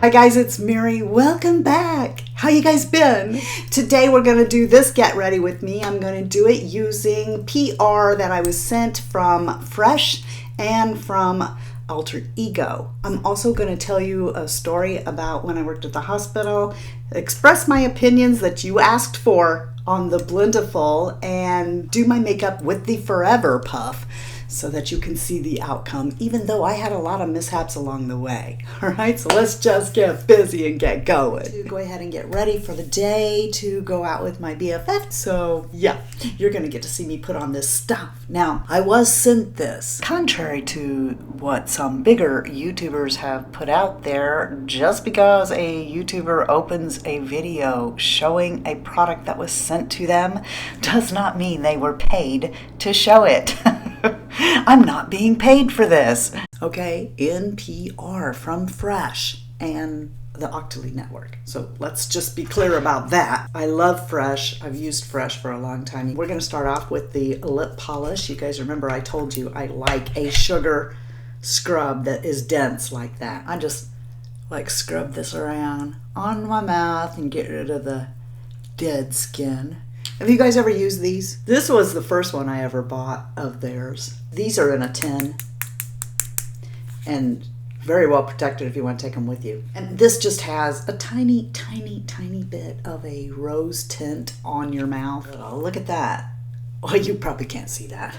Hi guys, it's Mary. Welcome back. How you guys been? Today we're going to do this Get Ready With Me. I'm going to do it using PR that I was sent from Fresh and from Alter Ego. I'm also going to tell you a story about when I worked at the hospital, express my opinions that you asked for on the Blendiful, and do my makeup with the Forever Puff so that you can see the outcome, even though I had a lot of mishaps along the way. All right, so let's just get busy and get going. To go ahead and get ready for the day to go out with my BFF. So yeah, you're gonna get to see me put on this stuff. Now, I was sent this. Contrary to what some bigger YouTubers have put out there, just because a YouTuber opens a video showing a product that was sent to them does not mean they were paid to show it. I'm not being paid for this. Okay, NPR from Fresh and the Octoly Network. So let's just be clear about that. I love Fresh. I've used Fresh for a long time. We're going to start off with the lip polish. You guys remember I told you I like a sugar scrub that is dense like that. I just like scrub this around on my mouth and get rid of the dead skin. Have you guys ever used these? This was the first one I ever bought of theirs. These are in a tin and very well protected if you want to take them with you. And this just has a tiny, tiny, tiny bit of a rose tint on your mouth. Oh, look at that. Well, you probably can't see that.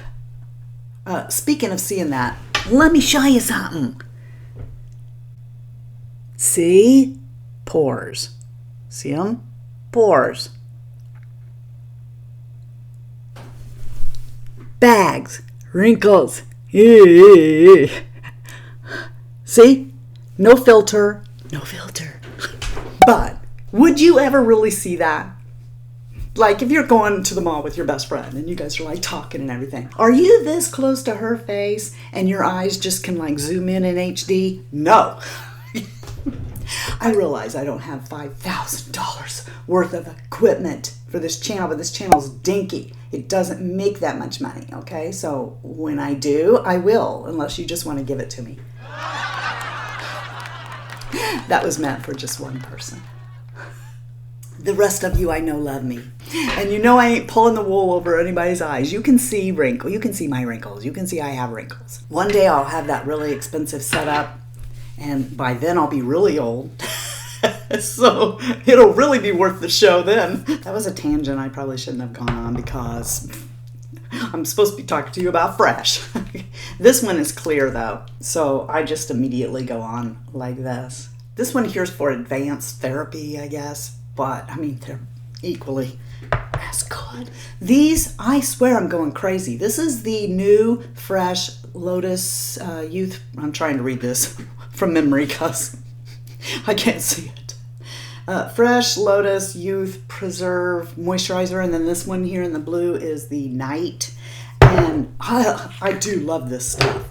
Speaking of seeing that, let me show you something. See? Pores. See them? Pores. Bags, wrinkles. See? No filter, no filter. But would you ever really see that? Like if you're going to the mall with your best friend and you guys are like talking and everything. Are you this close to her face and your eyes just can like zoom in HD? No. I realize I don't have $5,000 worth of equipment for this channel, but this channel's dinky. It doesn't make that much money, okay? So when I do, I will, unless you just want to give it to me. That was meant for just one person. The rest of you I know love me. And you know I ain't pulling the wool over anybody's eyes. You can see wrinkles. You can see my wrinkles. You can see I have wrinkles. One day I'll have that really expensive setup, and by then I'll be really old. So it'll really be worth the show then. That was a tangent I probably shouldn't have gone on because I'm supposed to be talking to you about Fresh. This one is clear though, so I just immediately go on like this. This one here's for advanced therapy, I guess, but I mean, they're equally as good. These, I swear I'm going crazy. This is the new Fresh Lotus Youth. I'm trying to read this from memory because I can't see it. Fresh Lotus Youth Preserve Moisturizer, and then this one here in the blue is the Night. And I do love this stuff.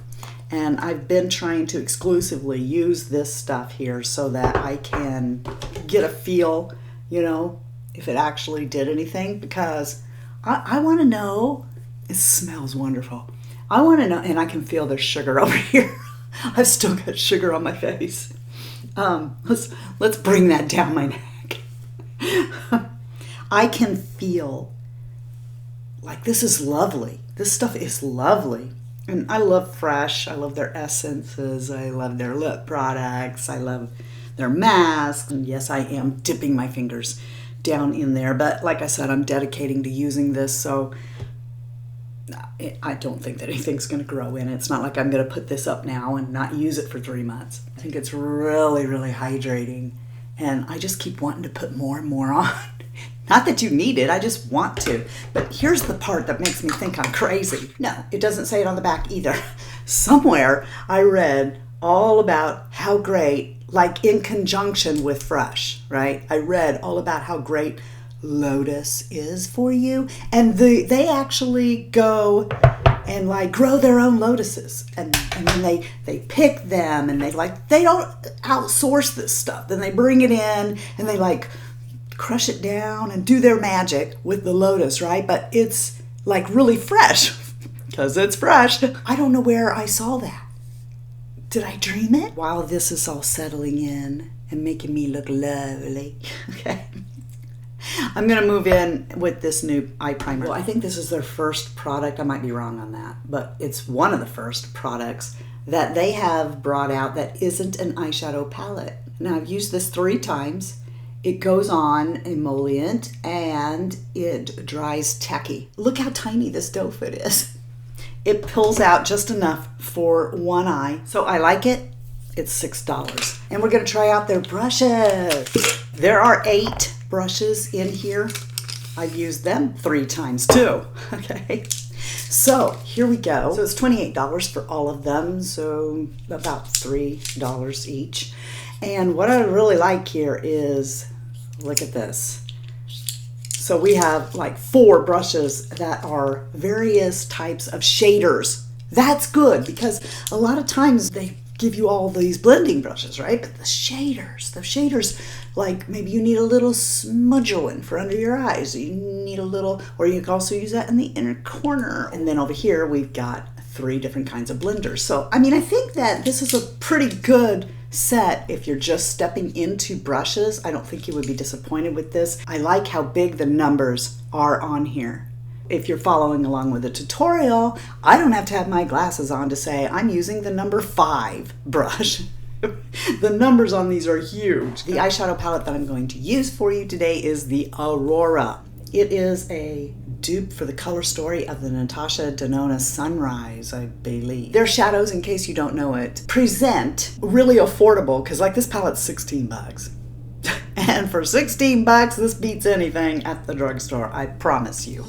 And I've been trying to exclusively use this stuff here so that I can get a feel, you know, if it actually did anything, because I want to know. It smells wonderful. I want to know, and I can feel there's sugar over here. I've still got sugar on my face. Let's bring that down my neck. I can feel like this is lovely. This stuff is lovely. And I love Fresh. I love their essences. I love their lip products. I love their masks. And yes, I am dipping my fingers down in there. But like I said, I'm dedicating to using this. So I don't think that anything's going to grow in it. It's not like I'm going to put this up now and not use it for 3 months. I think it's really, really hydrating. And I just keep wanting to put more and more on. Not that you need it, I just want to. But here's the part that makes me think I'm crazy. No, it doesn't say it on the back either. Somewhere I read all about how great, like in conjunction with Fresh, right? I read all about how great Lotus is for you. And they actually go and like grow their own lotuses. And then they pick them and they don't outsource this stuff. Then they bring it in and they like crush it down and do their magic with the lotus, right? But it's like really fresh because it's fresh. I don't know where I saw that. Did I dream it? While this is all settling in and making me look lovely, okay, I'm gonna move in with this new eye primer. Well, I think this is their first product. I might be wrong on that, but it's one of the first products that they have brought out that isn't an eyeshadow palette. Now, I've used this 3 times. It goes on emollient and it dries tacky. Look how tiny this doe foot is. It pulls out just enough for one eye. So I like it. It's $6. And we're gonna try out their brushes. There are 8 brushes in here. I've used them 3 times too, okay? So here we go. So it's $28 for all of them, so about $3 each. And what I really like here is, look at this. So we have like 4 brushes that are various types of shaders. That's good because a lot of times they give you all these blending brushes, right? But the shaders, like maybe you need a little smudger one for under your eyes. You need a little, or you can also use that in the inner corner. And then over here, we've got 3 different kinds of blenders. So, I mean, I think that this is a pretty good set if you're just stepping into brushes. I don't think you would be disappointed with this. I like how big the numbers are on here. If you're following along with the tutorial, I don't have to have my glasses on to say I'm using the number 5 brush. The numbers on these are huge. The eyeshadow palette that I'm going to use for you today is the Aurora. It is a dupe for the color story of the Natasha Denona Sunrise, I believe. Their shadows, in case you don't know it, present really affordable because like this palette's $16. And for $16, this beats anything at the drugstore, I promise you.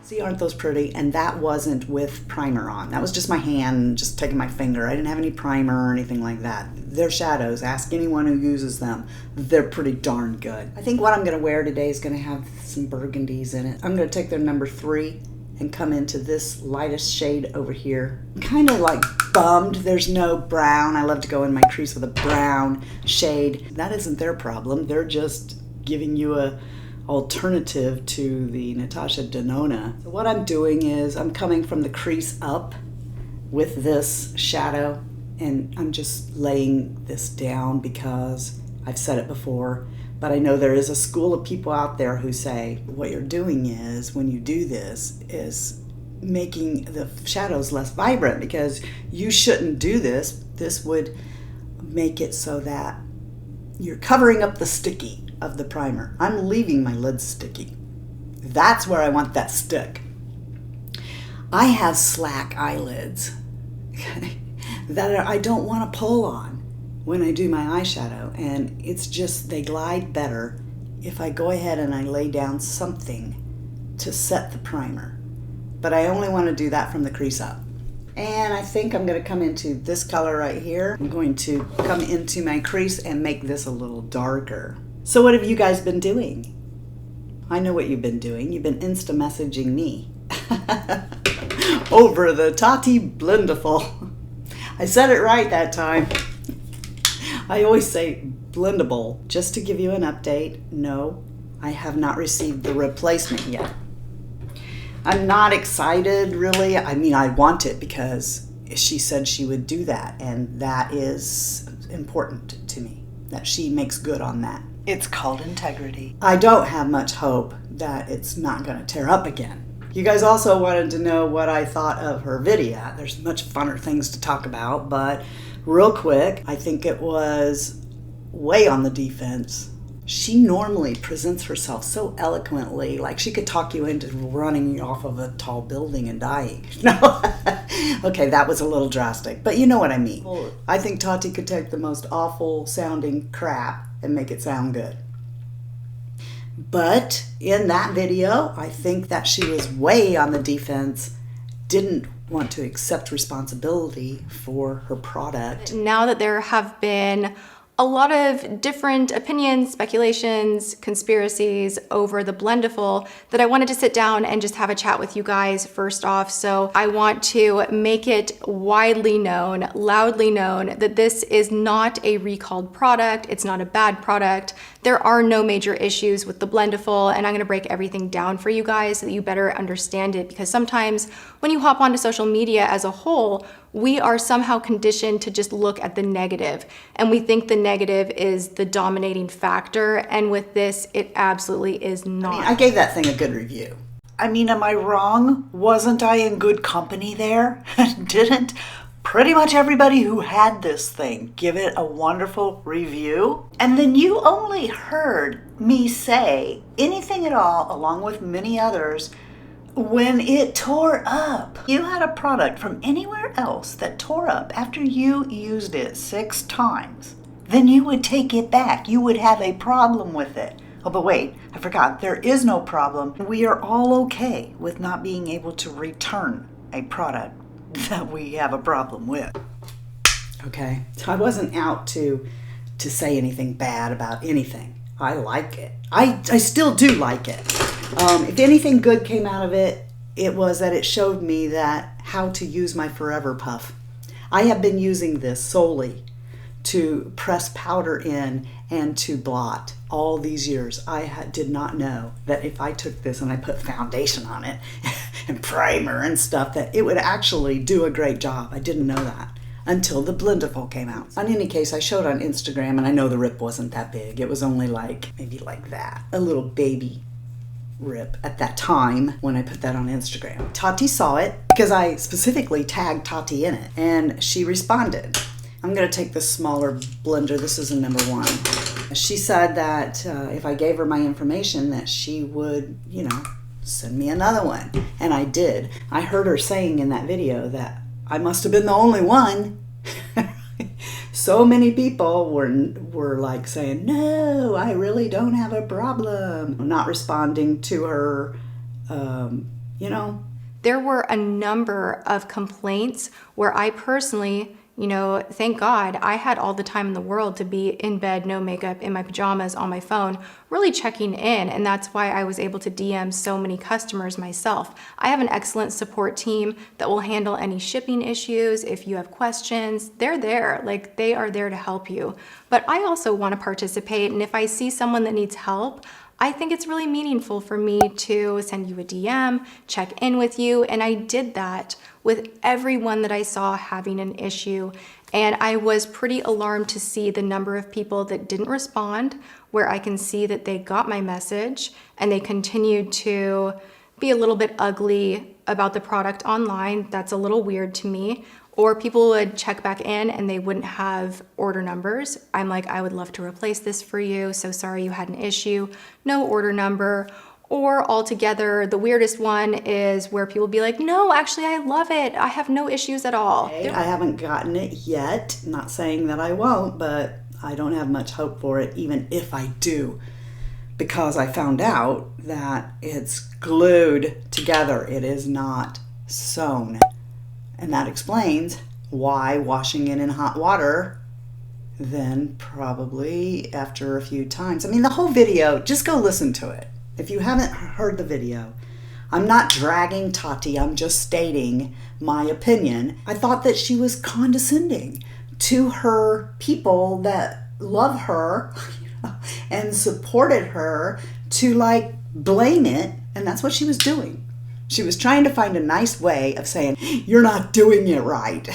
See, aren't those pretty? And that wasn't with primer on. That was just my hand, just taking my finger. I didn't have any primer or anything like that. They're shadows. Ask anyone who uses them. They're pretty darn good. I think what I'm gonna wear today is gonna have some burgundies in it. I'm gonna take their number 3 and come into this lightest shade over here. I'm kind of like bummed there's no brown. I love to go in my crease with a brown shade. That isn't their problem. They're just giving you a alternative to the Natasha Denona. So what I'm doing is I'm coming from the crease up with this shadow and I'm just laying this down because I've said it before, but I know there is a school of people out there who say what you're doing is, when you do this, is making the shadows less vibrant because you shouldn't do this. This would make it so that you're covering up the sticky of the primer. I'm leaving my lids sticky. That's where I want that stick. I have slack eyelids that I don't want to pull on when I do my eyeshadow, and it's just, they glide better if I go ahead and I lay down something to set the primer. But I only want to do that from the crease up. And I think I'm going to come into this color right here. I'm going to come into my crease and make this a little darker. So what have you guys been doing? I know what you've been doing. You've been Insta messaging me over the Tati Blenderful. I said it right that time. I always say blendable. Just to give you an update, no, I have not received the replacement yet. I'm not excited, really. I mean, I want it because she said she would do that, and that is important to me, that she makes good on that. It's called integrity. I don't have much hope that it's not going to tear up again. You guys also wanted to know what I thought of her video. There's much funner things to talk about, but real quick, I think it was way on the defense. She normally presents herself so eloquently, like she could talk you into running off of a tall building and dying. No, okay, that was a little drastic, but you know what I mean. I think Tati could take the most awful sounding crap and make it sound good. But in that video, I think that she was way on the defense, didn't want to accept responsibility for her product. Now that there have been a lot of different opinions, speculations, conspiracies over the Blendiful, that I wanted to sit down and just have a chat with you guys first off. So I want to make it widely known, loudly known, that this is not a recalled product. It's not a bad product. There are no major issues with the Blendiful, and I'm gonna break everything down for you guys so that you better understand it, because sometimes when you hop onto social media as a whole, we are somehow conditioned to just look at the negative, and we think the negative is the dominating factor, and with this, it absolutely is not. I gave that thing a good review. I mean, am I wrong? Wasn't I in good company there? Didn't pretty much everybody who had this thing give it a wonderful review? And then you only heard me say anything at all, along with many others, when it tore up. You had a product from anywhere else that tore up after you used it 6 times, then you would take it back. You would have a problem with it. Oh, but wait, I forgot. There is no problem. We are all okay with not being able to return a product that we have a problem with. Okay, so I wasn't out to say anything bad about anything. I like it. I still do like it. If anything good came out of it, it was that it showed me that how to use my Forever Puff. I have been using this solely to press powder in and to blot all these years. I did not know that if I took this and I put foundation on it and primer and stuff, that it would actually do a great job. I didn't know that until the Blendiful came out. In any case, I showed on Instagram, and I know the rip wasn't that big. It was only like, maybe like that, a little baby rip at that time when I put that on Instagram. Tati saw it because I specifically tagged Tati in it, and she responded. I'm gonna take the smaller blender. This is a number 1. She said that if I gave her my information that she would, send me another one. And I did. I heard her saying in that video that I must have been the only one. So many people were like saying, no, I really don't have a problem. Not responding to her, There were a number of complaints where I personally, thank God I had all the time in the world to be in bed, no makeup, in my pajamas, on my phone, really checking in. And that's why I was able to DM so many customers myself. I have an excellent support team that will handle any shipping issues. If you have questions, they're there. Like, they are there to help you. But I also want to participate. And if I see someone that needs help, I think it's really meaningful for me to send you a DM, check in with you, and I did that with everyone that I saw having an issue. And I was pretty alarmed to see the number of people that didn't respond, where I can see that they got my message and they continued to be a little bit ugly about the product online. That's a little weird to me. Or people would check back in and they wouldn't have order numbers. I'm like, I would love to replace this for you. So sorry you had an issue. No order number. Or altogether, the weirdest one is where people be like, no, actually, I love it. I have no issues at all. I haven't gotten it yet. Not saying that I won't, but I don't have much hope for it, even if I do, because I found out that it's glued together. It is not sewn. And that explains why washing it in hot water, then probably after a few times. I mean, the whole video, just go listen to it. If you haven't heard the video, I'm not dragging Tati, I'm just stating my opinion. I thought that she was condescending to her people that love her and supported her to like blame it, and that's what she was doing. She was trying to find a nice way of saying, you're not doing it right.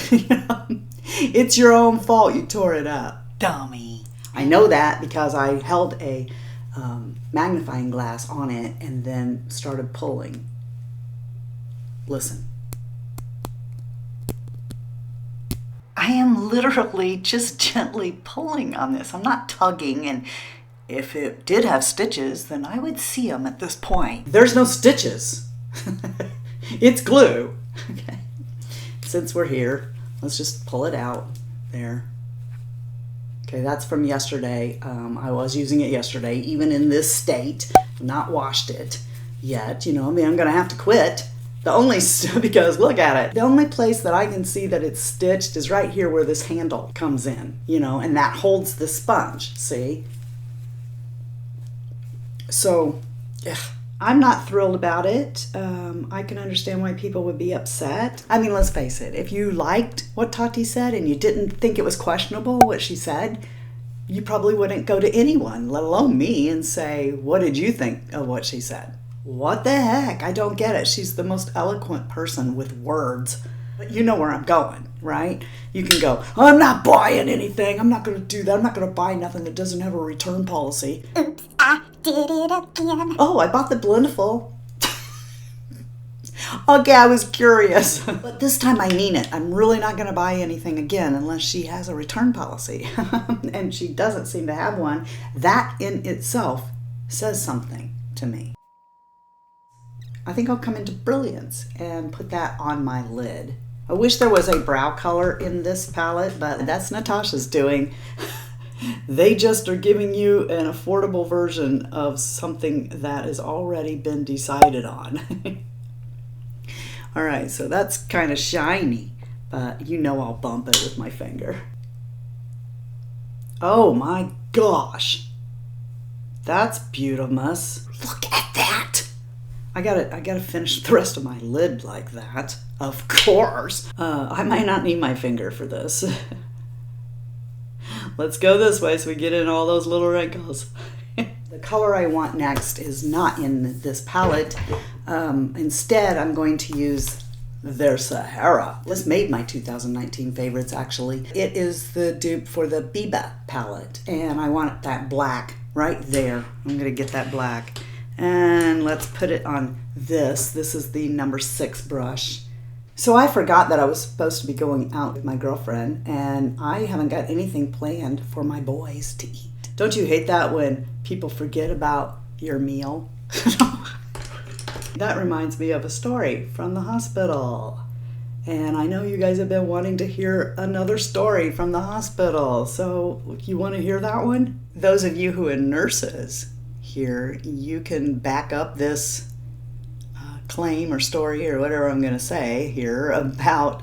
It's your own fault you tore it up. Dummy. I know that because I held a magnifying glass on it and then started pulling. Listen. I am literally just gently pulling on this. I'm not tugging, and if it did have stitches, then I would see them at this point. There's no stitches. It's glue. Okay. Since we're here, let's just pull it out. There. Okay, that's from yesterday. I was using it yesterday, even in this state. Not washed it yet. You know, I mean, I'm going to have to quit. Because look at it. The only place that I can see that it's stitched is right here where this handle comes in, you know, and that holds the sponge, see? So, I'm not thrilled about it. I can understand why people would be upset. I mean, let's face it. If you liked what Tati said and you didn't think it was questionable what she said, you probably wouldn't go to anyone, let alone me, and say, what did you think of what she said? What the heck? I don't get it. She's the most eloquent person with words. But you know where I'm going, right? You can go, I'm not buying anything. I'm not going to do that. I'm not going to buy nothing that doesn't have a return policy. Oops, I did it again. Oh, I bought the Blendiful. Okay, I was curious. But this time I mean it. I'm really not going to buy anything again unless she has a return policy. And she doesn't seem to have one. That in itself says something to me. I think I'll come into Brilliance and put that on my lid. I wish there was a brow color in this palette, but that's Natasha's doing. They just are giving you an affordable version of something that has already been decided on. All right, so that's kind of shiny, but you know I'll bump it with my finger. Oh my gosh. That's beautiful. Look at that. I gotta finish the rest of my lid like that, of course. I might not need my finger for this. Let's go this way so we get in all those little wrinkles. The color I want next is not in this palette. Instead, I'm going to use their Sahara. This made my 2019 favorites, actually. It is the dupe for the BECCA palette, and I want that black right there. I'm gonna get that black. And let's put it on this. This is the number 6 brush. So I forgot that I was supposed to be going out with my girlfriend, and I haven't got anything planned for my boys to eat. Don't you hate that when people forget about your meal? That reminds me of a story from the hospital. And I know you guys have been wanting to hear another story from the hospital. So you want to hear that one? Those of you who are nurses here, you can back up this claim or story or whatever I'm going to say here about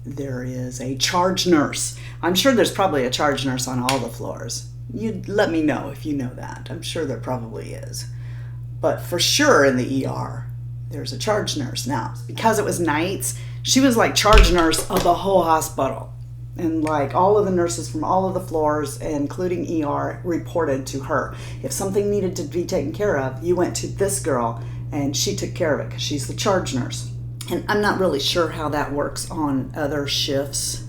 there is a charge nurse. I'm sure there's probably a charge nurse on all the floors. You let me know if you know that. I'm sure there probably is. But for sure in the ER, there's a charge nurse. Now, because it was nights, she was like charge nurse of the whole hospital. And like all of the nurses from all of the floors, including ER, reported to her. If something needed to be taken care of, you went to this girl and she took care of it because she's the charge nurse. And I'm not really sure how that works on other shifts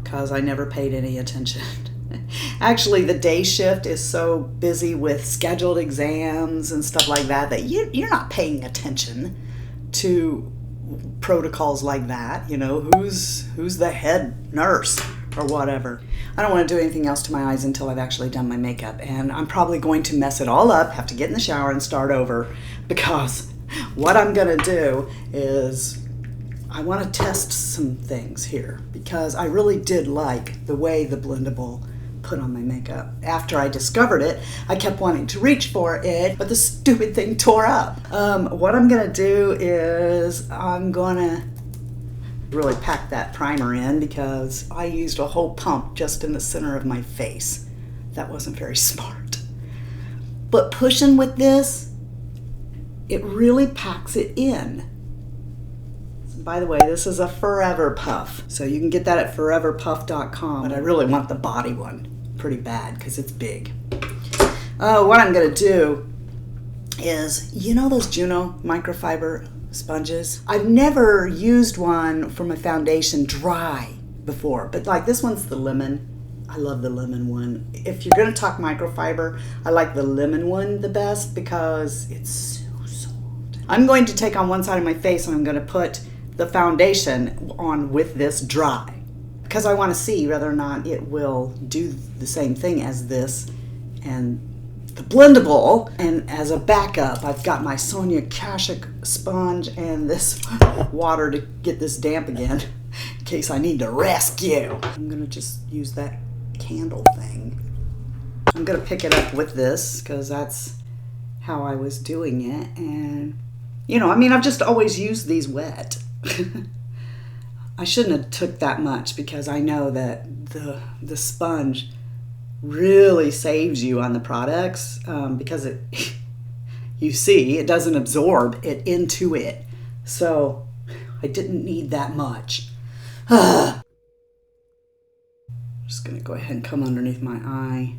because I never paid any attention. Actually, the day shift is so busy with scheduled exams and stuff like that that you're not paying attention to protocols like that. You know, who's the head nurse or whatever. I don't want to do anything else to my eyes until I've actually done my makeup, and I'm probably going to mess it all up, have to get in the shower and start over, because what I'm gonna do is I want to test some things here, because I really did like the way the Blendiful put on my makeup. After I discovered it, I kept wanting to reach for it, but the stupid thing tore up. What I'm gonna do is I'm gonna really pack that primer in because I used a whole pump just in the center of my face. That wasn't very smart. But pushing with this, it really packs it in. By the way, this is a Forever Puff, so you can get that at foreverpuff.com, but I really want the body one pretty bad because it's big. What I'm gonna do is, you know those Juno microfiber sponges? I've never used one for my foundation dry before, but like this one's the lemon. I love the lemon one. If you're gonna talk microfiber, I like the lemon one the best because it's so soft. I'm going to take on one side of my face and I'm gonna put the foundation on with this dry because I want to see whether or not it will do the same thing as this and the Blendiful. And as a backup, I've got my Sonia Kashuk sponge and this water to get this damp again in case I need to rescue. I'm gonna just use that candle thing. I'm gonna pick it up with this because that's how I was doing it. And you know, I mean, I've just always used these wet. I shouldn't have took that much because I know that the sponge really saves you on the products because it you see it doesn't absorb it into it, so I didn't need that much. I'm just gonna go ahead and come underneath my eye,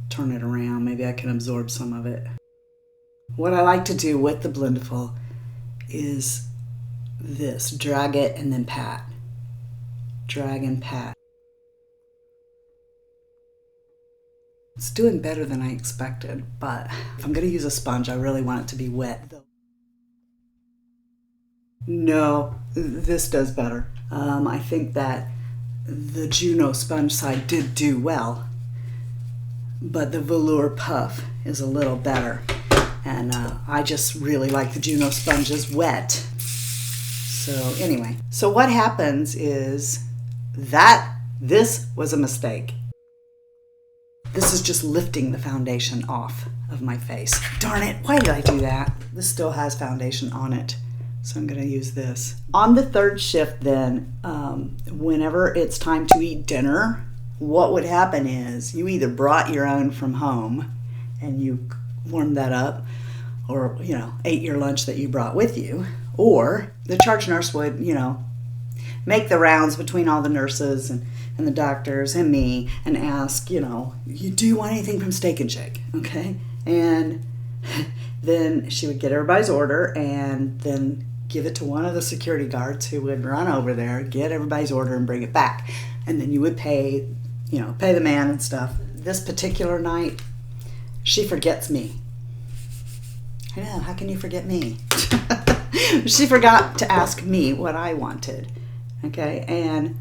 turn it around, maybe I can absorb some of it. What I like to do with the Blendiful is this, drag it and then pat. Drag and pat. It's doing better than I expected, but if I'm gonna use a sponge, I really want it to be wet. No, this does better. I think that the Juno sponge side did do well, but the Velour Puff is a little better. And I just really like the Juno sponges wet. So anyway, so what happens is that this was a mistake. This is just lifting the foundation off of my face. Darn it, why did I do that? This still has foundation on it, so I'm gonna use this. On the third shift then, whenever it's time to eat dinner, what would happen is you either brought your own from home and you warmed that up, or, you know, ate your lunch that you brought with you, or the charge nurse would, you know, make the rounds between all the nurses and the doctors and me and ask, you know, do you want anything from Steak and Shake? Okay. And then she would get everybody's order and then give it to one of the security guards who would run over there, get everybody's order and bring it back. And then you would pay, you know, pay the man and stuff. This particular night, she forgets me. I know, how can you forget me? She forgot to ask me what I wanted. Okay, and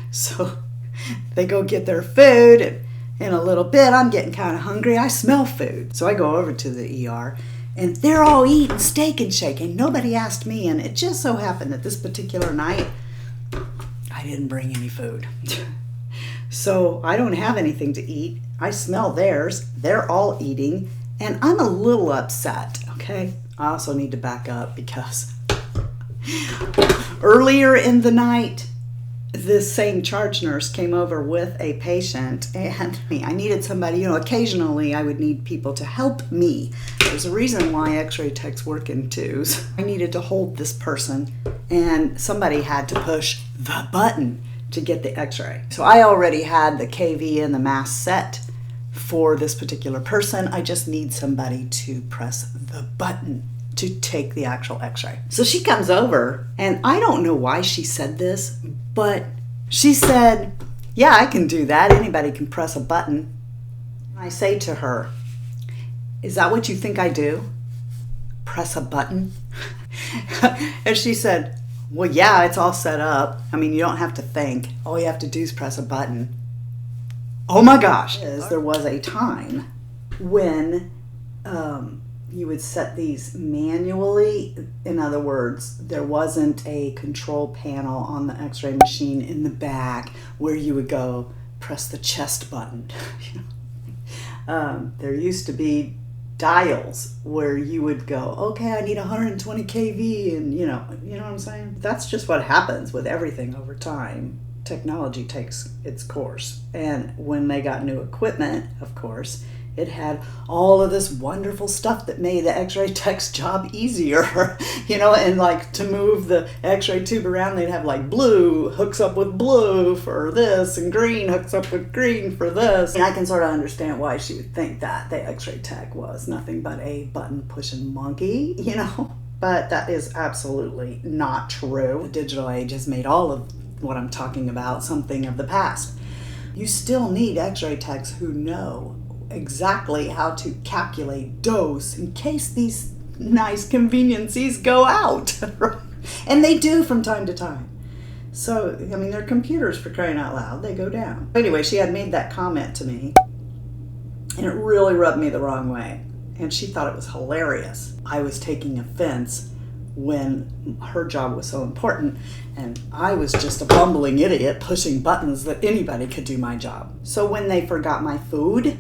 so they go get their food, and in a little bit I'm getting kind of hungry. I smell food. So I go over to the ER and they're all eating Steak and Shake and nobody asked me, and it just so happened that this particular night I didn't bring any food. So I don't have anything to eat. I smell theirs. They're all eating and I'm a little upset, okay? I also need to back up because earlier in the night, this same charge nurse came over with a patient and I needed somebody, you know, occasionally I would need people to help me. There's a reason why x-ray techs work in twos. I needed to hold this person and somebody had to push the button to get the x-ray. So I already had the KV and the mask set for this particular person. I just need somebody to press the button to take the actual x-ray. So she comes over and I don't know why she said this, but she said, yeah, I can do that. Anybody can press a button. I say to her, is that what you think I do? Press a button? And she said, well, yeah, it's all set up. I mean, you don't have to think. All you have to do is press a button. Oh my gosh. There was a time when you would set these manually. In other words, there wasn't a control panel on the x-ray machine in the back where you would go press the chest button. There used to be dials where you would go, okay, I need 120 kV, and you know what I'm saying? That's just what happens with everything over time. Technology takes its course. And when they got new equipment, of course, it had all of this wonderful stuff that made the x-ray tech's job easier, you know, and like to move the x-ray tube around, they'd have like blue hooks up with blue for this and green hooks up with green for this. And I can sort of understand why she would think that the x-ray tech was nothing but a button pushing monkey, you know, but that is absolutely not true. The digital age has made all of what I'm talking about something of the past. You still need x-ray techs who know exactly how to calculate dose in case these nice conveniences go out. And they do from time to time. So, I mean, they're computers, for crying out loud. They go down. Anyway, she had made that comment to me, and it really rubbed me the wrong way. And she thought it was hilarious. I was taking offense when her job was so important, and I was just a bumbling idiot pushing buttons that anybody could do my job. So when they forgot my food,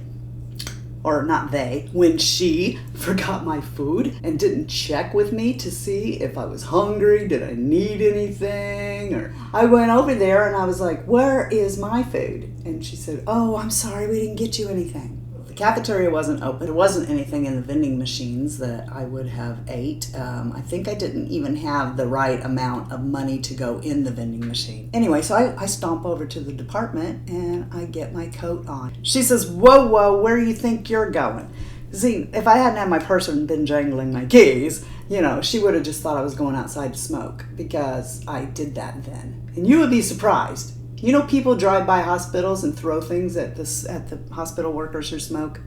or not they, when she forgot my food and didn't check with me to see if I was hungry, did I need anything, or I went over there and I was like, where is my food? And she said, oh, I'm sorry, we didn't get you anything. The cafeteria wasn't open. There wasn't anything in the vending machines that I would have ate. I think I didn't even have the right amount of money to go in the vending machine. Anyway, so I stomp over to the department and I get my coat on. She says, whoa, where do you think you're going? See, if I hadn't had my purse and been jangling my keys, you know, she would have just thought I was going outside to smoke, because I did that then. And you would be surprised. You know, people drive by hospitals and throw things at the hospital workers who smoke?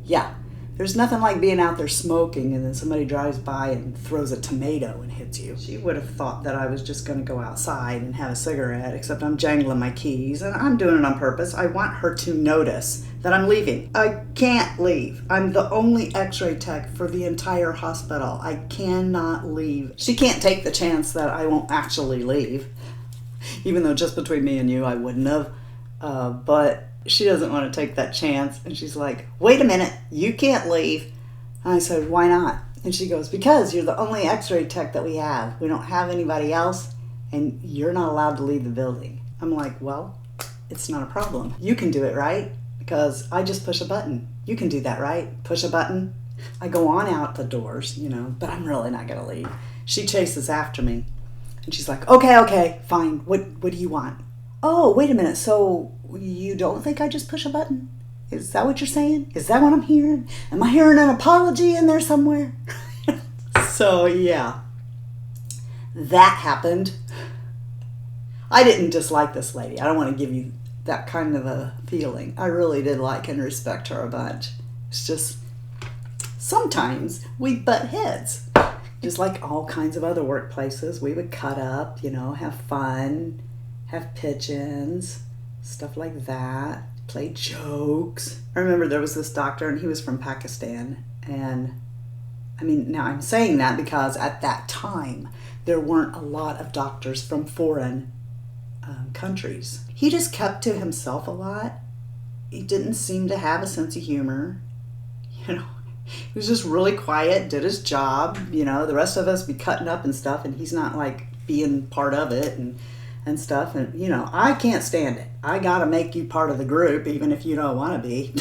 Yeah. There's nothing like being out there smoking and then somebody drives by and throws a tomato and hits you. She would have thought that I was just going to go outside and have a cigarette, except I'm jangling my keys, and I'm doing it on purpose. I want her to notice that I'm leaving. I can't leave. I'm the only x-ray tech for the entire hospital. I cannot leave. She can't take the chance that I won't actually leave. Even though just between me and you, I wouldn't have. But she doesn't want to take that chance. And she's like, wait a minute, you can't leave. And I said, why not? And she goes, because you're the only x-ray tech that we have. We don't have anybody else, and you're not allowed to leave the building. I'm like, well, it's not a problem. You can do it, right? Because I just push a button. You can do that, right? Push a button. I go on out the doors, you know, but I'm really not going to leave. She chases after me. And she's like, okay, fine. What do you want? Oh, wait a minute. So you don't think I just push a button? Is that what you're saying? Is that what I'm hearing? Am I hearing an apology in there somewhere? So, yeah. That happened. I didn't dislike this lady. I don't want to give you that kind of a feeling. I really did like and respect her a bunch. It's just sometimes we butt heads. Just like all kinds of other workplaces, we would cut up, you know, have fun, have pitch-ins, stuff like that, play jokes. I remember there was this doctor, and he was from Pakistan. And I mean, now I'm saying that because at that time, there weren't a lot of doctors from foreign countries. He just kept to himself a lot. He didn't seem to have a sense of humor, you know. He was just really quiet, did his job, you know. The rest of us be cutting up and stuff, and he's not like being part of it and stuff. And, you know, I can't stand it. I gotta make you part of the group, even if you don't want to be.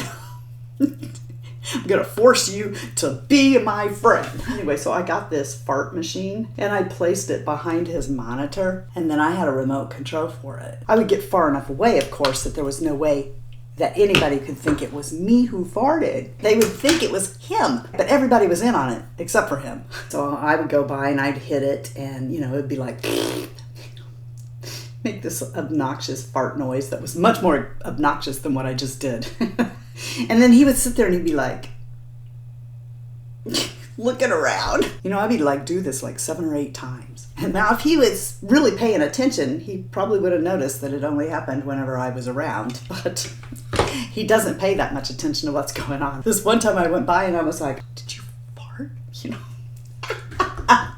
I'm gonna force you to be my friend. Anyway, so I got this fart machine, and I placed it behind his monitor, and then I had a remote control for it. I would get far enough away, of course, that there was no way that anybody could think it was me who farted. They would think it was him, but everybody was in on it except for him. So I would go by and I'd hit it, and, you know, it'd be like, make this obnoxious fart noise that was much more obnoxious than what I just did. And then he would sit there and he'd be like, looking around. You know, I'd be like, do this like 7 or 8 times. And now if he was really paying attention, he probably would have noticed that it only happened whenever I was around. But he doesn't pay that much attention to what's going on. This one time I went by and I was like, did you fart? You know?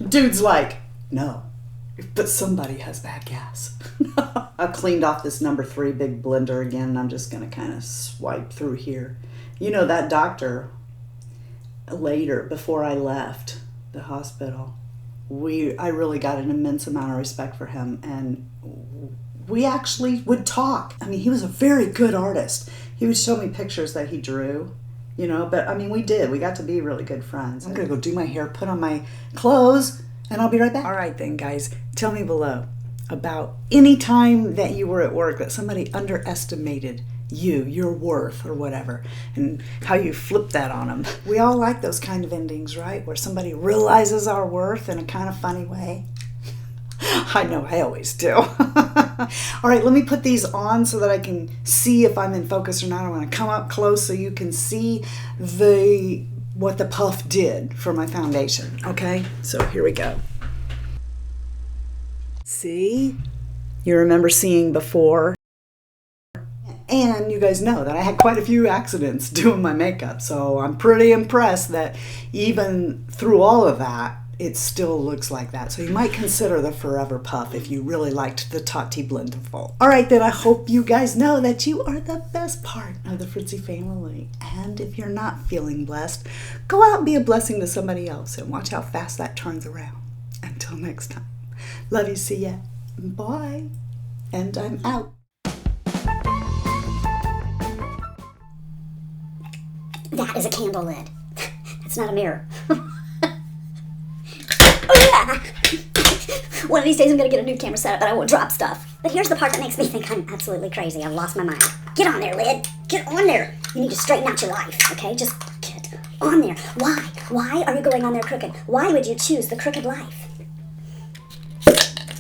Dude's like, no, but somebody has bad gas. I cleaned off this number 3 big blender again, and I'm just going to kind of swipe through here. You know, that doctor, later, before I left the hospital, I really got an immense amount of respect for him, and we actually would talk. I mean, he was a very good artist. He would show me pictures that he drew, you know, but I mean, we got to be really good friends. I'm gonna go do my hair, put on my clothes, and I'll be right back. All right then, guys, tell me below about any time that you were at work that somebody underestimated your worth or whatever, and how you flip that on them. We all like those kind of endings, right? Where somebody realizes our worth in a kind of funny way. I know I always do. All right, let me put these on so that I can see if I'm in focus or not. I want to come up close so you can see what the puff did for my foundation. Okay, so here we go. See? You remember seeing before. And you guys know that I had quite a few accidents doing my makeup, so I'm pretty impressed that even through all of that, it still looks like that. So you might consider the Forever Puff if you really liked the Tati Blenderful. All right, then I hope you guys know that you are the best part of the Fritzy family. And if you're not feeling blessed, go out and be a blessing to somebody else and watch how fast that turns around. Until next time. Love you, see ya. Bye. And I'm out. That is a candle lid. It's not a mirror. Oh yeah! One of these days I'm gonna get a new camera setup and I won't drop stuff. But here's the part that makes me think I'm absolutely crazy. I've lost my mind. Get on there, lid. Get on there. You need to straighten out your life, okay? Just get on there. Why? Why are you going on there crooked? Why would you choose the crooked life?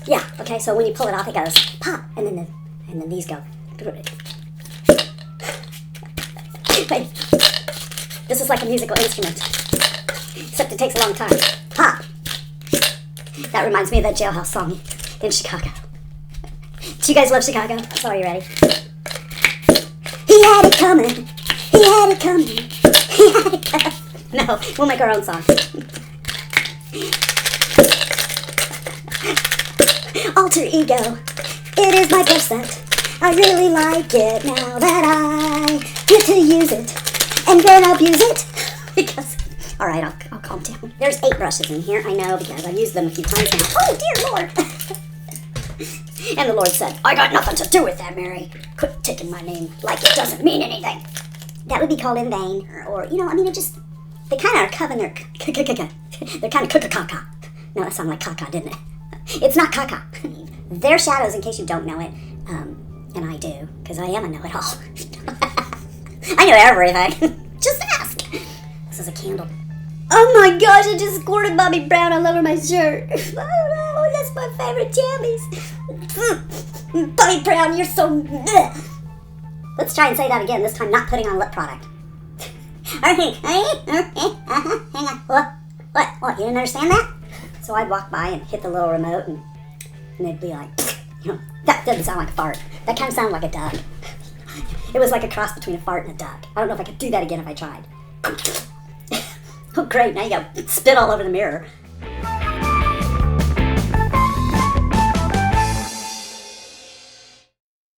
Yeah, okay, so when you pull it off it goes pop, and then these go. Wait. This is like a musical instrument, except it takes a long time. Pop! That reminds me of that jailhouse song in Chicago. Do you guys love Chicago? So are you ready? He had it coming. He had it coming. He had it coming. No, we'll make our own song. Alter ego. It is my percent. I really like it now that I get to use it. And then abuse it because, all right, I'll calm down. There's 8 brushes in here, I know, because I've used them a few times now. Oh, dear Lord. And the Lord said, I got nothing to do with that, Mary. Quit taking my name like it doesn't mean anything. That would be called in vain, or you know, I mean, they kind of are covering their, they're kind of caca. No, that sounded like caca, didn't it? It's not caca. They're shadows, in case you don't know it, and I do, because I am a know-it-all. I know everything. Just ask. This is a candle. Oh my gosh, I just squirted Bobbi Brown all over my shirt. Oh no, that's my favorite jammies. Bobbi Brown, you're so... Let's try and say that again, this time not putting on lip product. Okay, hang on. What, you didn't understand that? So I'd walk by and hit the little remote and they'd be like, you know, that doesn't sound like a fart. That kind of sounded like a duck. It was like a cross between a fart and a duck. I don't know if I could do that again if I tried. Oh great, now you got spit all over the mirror.